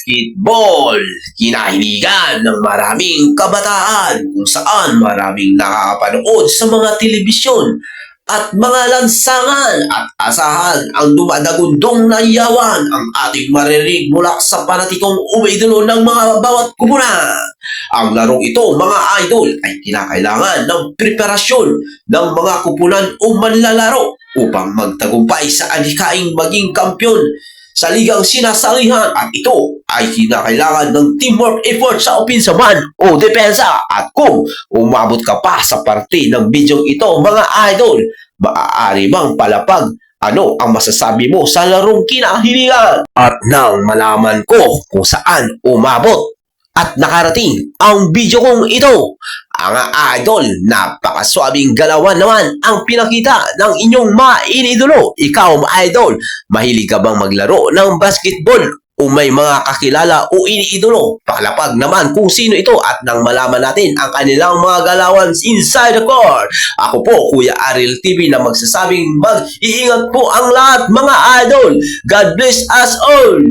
basketball. Kinahiligan ng maraming kabataan kung saan maraming nakakapanood sa mga telebisyon at mga lansangan at asahan ang dumadagundong na yawan ang ating maririnig mula sa panatikong umiidolo ng mga bawat kupunan. Ang larong ito, mga idol, ay kinakailangan ng preparasyon ng mga kupunan o manlalaro upang magtagumpay sa adhikaing maging kampyon sa ligang sinasalihan, at ito ay kinakailangan ng teamwork effort sa opensa man o depensa. At kung umabot ka pa sa parte ng bidyong ito, mga idol, maaari bang palapag ano ang masasabi mo sa larong kinahiligan? At nang malaman ko kung saan umabot at nakarating ang video kong ito, ang idol, napakaswabing galawan naman ang pinakita ng inyong mainiidolo. Ikaw, idol, mahilig ka bang maglaro ng basketball o may mga kakilala o iniidolo? Palapag naman kung sino ito at nang malaman natin ang kanilang mga galawan inside the court. Ako po, Kuya Ariel TV, na magsasabing mag-iingat po ang lahat, mga idol. God bless us all!